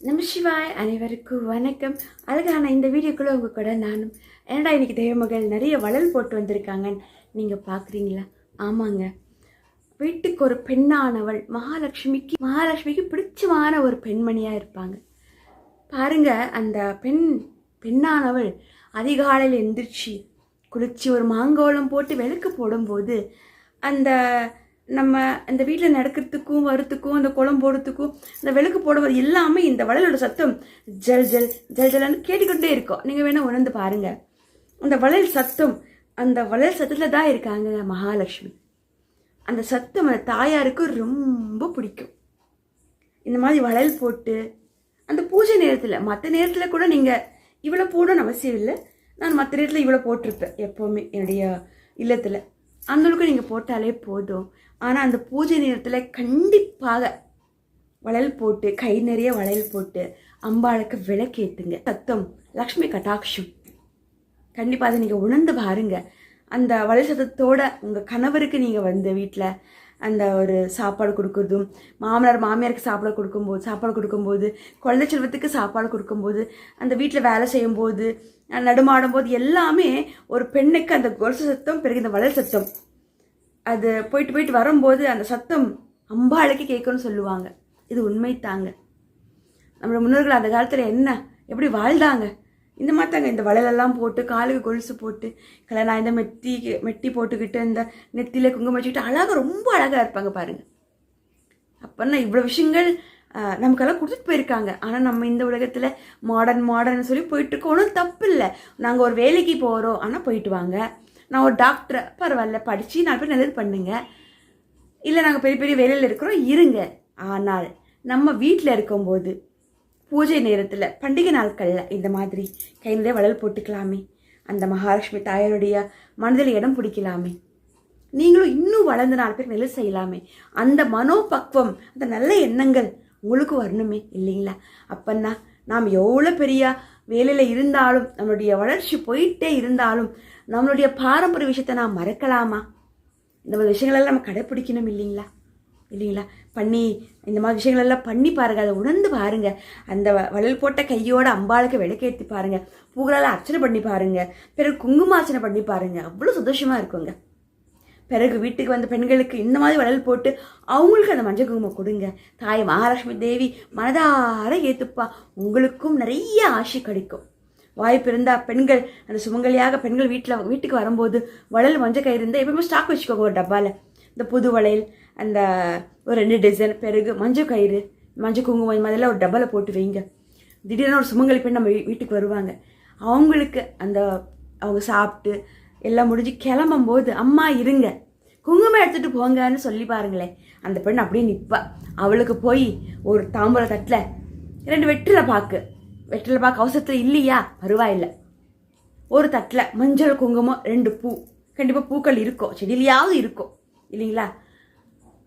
நமசிவாய் அனைவருக்கும் வணக்கம். அழகான இந்த வீடியோக்குள்ளே உங்கள் கூட நானும் என்னடா இன்றைக்கி தெய்வமகள் நிறைய வளல் போட்டு வந்திருக்காங்கன்னு நீங்கள் பார்க்குறீங்களா? ஆமாங்க, வீட்டுக்கு ஒரு பெண்ணானவள் மகாலட்சுமிக்கு பிடிச்சமான ஒரு பெண்மணியாக இருப்பாங்க. பாருங்க, அந்த பெண்ணானவள் அதிகாலையில் எந்திரிச்சு குளிச்சு ஒரு மாங்கோலம் போட்டு விளக்கு போடும்போது அந்த வீட்டில் நடக்கிறதுக்கும் வரத்துக்கும் அந்த குளம் போடுறதுக்கும் அந்த விளக்கு போடுவது எல்லாமே இந்த வளையலோட சத்தம் ஜல் ஜல் ஜல் ஜல்னு கேட்டுக்கிட்டே இருக்கும். நீங்கள் வேணால் உணர்ந்து பாருங்கள். அந்த வளையல் சத்தத்தில் தான் இருக்காங்க மகாலட்சுமி. அந்த சத்தம் அந்த தாயாருக்கு ரொம்ப பிடிக்கும். இந்த மாதிரி வளையல் போட்டு அந்த பூஜை நேரத்தில், மற்ற நேரத்தில் கூட நீங்கள் இவ்வளோ போடணும்னு அவசியம் இல்லை. நான் மற்ற நேரத்தில் இவ்வளோ போட்டிருப்பேன் எப்போவுமே என்னுடைய இல்லத்தில். அந்தளவுக்கு நீங்கள் போட்டாலே போதும். ஆனால் அந்த பூஜை நேரத்தில் கண்டிப்பாக வளையல் போட்டு, கை நிறைய வளையல் போட்டு அம்பாளுக்கு விளக்கேற்றுங்க. சத்தம் லக்ஷ்மி கட்டாட்சம். கண்டிப்பாக அதை நீங்கள் உணர்ந்து பாருங்க. அந்த வளையல் சத்தத்தோட உங்கள் கணவருக்கு நீங்கள் வீட்டில் அந்த ஒரு சாப்பாடு கொடுக்குறதும், மாமியாருக்கு சாப்பாடு கொடுக்கும்போது, குழந்தை செல்வத்துக்கு சாப்பாடு கொடுக்கும்போது, அந்த வீட்டில் வேலை செய்யும்போது, நடுமாடும் போது எல்லாமே ஒரு பெண்ணுக்கு அந்த கொலுசு சத்தம், பிறகு இந்த வளையல் சத்தம், அது போயிட்டு வரும்போது அந்த சத்தம் அம்பாளுக்கு கேட்கணும்னு சொல்லுவாங்க. இது உண்மை தாங்க. நம்மளோட முன்னோர்கள் அந்த காலத்தில் எப்படி வாழ்ந்தாங்க, இந்த மாதிரி தாங்க. இந்த வளையலெல்லாம் போட்டு, காலுக்கு கொலுசு போட்டு, கல்யாணம் இந்த மெட்டி போட்டுக்கிட்டு, இந்த நெத்தியில் குங்குமம் வச்சுக்கிட்டு ரொம்ப அழகாக இருப்பாங்க பாருங்கள். அப்போன்னா இவ்வளோ விஷயங்கள் நமக்கெல்லாம் கொடுத்துட்டு போயிருக்காங்க. ஆனால் நம்ம இந்த உலகத்தில் மாடர்ன் சொல்லி போயிட்டுருக்கோம். ஒன்றும் தப்பு இல்லை. நாங்கள் ஒரு வேலைக்கு போகிறோம், ஆனால் போயிட்டு வாங்க. நான் ஒரு டாக்டர், பரவாயில்ல, படித்து 4 பேர் நல்லது பண்ணுங்க. இல்லை நாங்கள் பெரிய வேலையில் இருக்கிறோம், இருங்க. ஆனால் நம்ம வீட்டில் இருக்கும்போது, பூஜை நேரத்தில், பண்டிகை நாட்களில் இந்த மாதிரி கை நிறைய வளையல் போட்டுக்கலாமே. அந்த மகாலட்சுமி தாயாருடைய மனதில் இடம் பிடிக்கலாமே. நீங்களும் இன்னும் வளர்ந்து 4 பேர் நல்லது செய்யலாமே. அந்த மனோபக்குவம், அந்த நல்ல எண்ணங்கள் உங்களுக்கு வரணுமே, இல்லைங்களா? அப்பன்னா நாம் எவ்வளோ பெரிய வேலையில் இருந்தாலும், நம்மளுடைய வளர்ச்சி போயிட்டே இருந்தாலும், நம்மளுடைய பாரம்பரிய விஷயத்தை நாம் மறக்கலாமா? இந்த மாதிரி விஷயங்களெல்லாம் நம்ம கடைப்பிடிக்கணும், இல்லைங்களா? இந்த மாதிரி விஷயங்களெல்லாம் பண்ணி பாருங்கள். அதை உணர்ந்து பாருங்கள். அந்த வளையல் போட்ட கையோட அம்பாளுக்கு விளக்கேற்றி பாருங்கள். பூக்களால் அர்ச்சனை பண்ணி பாருங்கள். பிறகு குங்குமார்ச்சனை பண்ணி பாருங்கள். அவ்வளோ சந்தோஷமாக இருக்குங்க. பிறகு வீட்டுக்கு வந்த பெண்களுக்கு இந்த மாதிரி வளையல் போட்டு அவங்களுக்கு அந்த மஞ்சள் குங்குமம் கொடுங்க. தாய் மகாலட்சுமி தேவி மனதார ஏற்றுப்பா. உங்களுக்கும் நிறைய ஆசை கிடைக்கும். வாய்ப்பு இருந்தால் பெண்கள், அந்த சுமங்கலியாக பெண்கள் வீட்டுக்கு வரும்போது வளையல் மஞ்சள் கயிறு இருந்தால் எப்பவுமே ஸ்டாக் வச்சுக்கோங்க ஒரு டப்பாவில். இந்த புது வளையல், அந்த ஒரு 2 டஜன், பிறகு மஞ்சள் கயிறு, மஞ்சள் குங்குமம், இந்த மாதிரிலாம் ஒரு டப்பாவில் போட்டு வைங்க. திடீர்னு ஒரு சுமங்கலி பெண் நம்ம வீட்டுக்கு வருவாங்க. அவங்களுக்கு அவங்க சாப்பிட்டு எல்லாம் முடிஞ்சு கிளம்பும்போது, அம்மா இருங்க, குங்குமம் எடுத்துகிட்டு போங்கன்னு சொல்லி பாருங்களேன். அந்த பெண் அப்படியே நிற்பா. அவளுக்கு போய் ஒரு தாம்பூல தட்டில் 2 வெற்றிலை பாக்கு அவசரத்தில் இல்லையா, பரவாயில்லை, ஒரு தட்டில் மஞ்சள் குங்குமம், 2 பூ, கண்டிப்பாக பூக்கள் இருக்கும், செடியிலையாவது இருக்கும், இல்லைங்களா?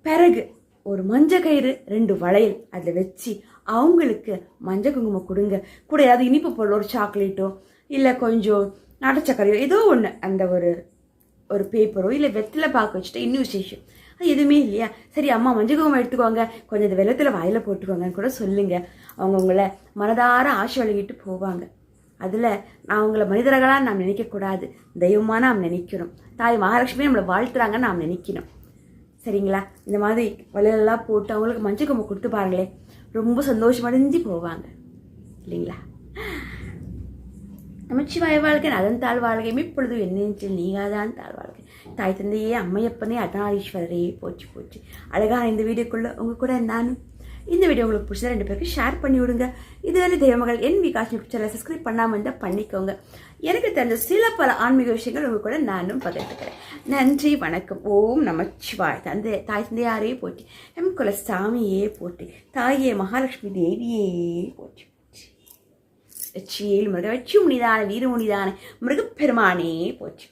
பிறகு ஒரு மஞ்சள் கயிறு, 2 வளையல் அதில் வச்சு அவங்களுக்கு மஞ்சள் குங்குமம் கொடுங்க. கூட ஏதாவது இனிப்பு பொருள், ஒரு சாக்லேட்டோ இல்லை கொஞ்சம் நாட்டு சக்கரையோ ஏதோ ஒன்று, அந்த ஒரு பேப்பரோ இல்லை வெற்றிலை பாக்கு வச்சுட்டு இன்னும் விசேஷம். அது எதுவுமே இல்லையா, சரி அம்மா மஞ்சள் குங்குமம் எடுத்துக்கோங்க, கொஞ்சம் இந்த வெள்ளத்தில் வாயில் போட்டுக்கோங்கன்னு கூட சொல்லுங்கள். அவங்க உங்களை மனதார ஆசை வழங்கிட்டு போவாங்க. அதில் நான் உங்களை மனிதர்களாக நாம் நினைக்கக்கூடாது, தெய்வமாக நாம் நினைக்கணும். தாய் மகாலட்சுமி நம்மளை வாழ்த்துறாங்கன்னு நாம் நினைக்கணும், சரிங்களா? இந்த மாதிரி வளையலெல்லாம் போட்டு அவங்களுக்கு மஞ்சள் குங்குமம் கொடுத்து பாருங்களேன், ரொம்ப சந்தோஷமடைஞ்சு போவாங்க, இல்லைங்களா? நமச்சிவாய வாழ்க்கை, அதன் தாழ் வாழ்க்கை, இப்பொழுது என்னென்றில் நீங்காதான் தாழ் வாழ்க்கை. தாய் தந்தையே, அம்மையப்பனே, அர்த்தநாரீஸ்வரரே போச்சு. அழகான இந்த வீடியோக்குள்ளே உங்கள் கூட நானும். இந்த வீடியோ உங்களுக்கு பிடிச்சதா 2 பேருக்கு ஷேர் பண்ணி விடுங்க. இதுவரை தெய்வமகள் என் விகாஸ் யூடியூப் சேனலை சப்ஸ்கிரைப் பண்ணாமல் இருந்தால் பண்ணிக்கோங்க. எனக்கு தெரிஞ்ச பல ஆன்மீக விஷயங்கள் உங்கள் கூட நானும் பகிர்ந்துக்கிறேன். நன்றி, வணக்கம். ஓம் நமச்சிவாய். தாய் தந்தையாரே போற்றி, எம் குல சாமியே போற்றி, தாயே மகாலட்சுமி தேவியே போற்றி. வெற்றியில் முருக, வெற்றி முனிதான வீர முனிதான முருகப்பெருமானே போற்றி.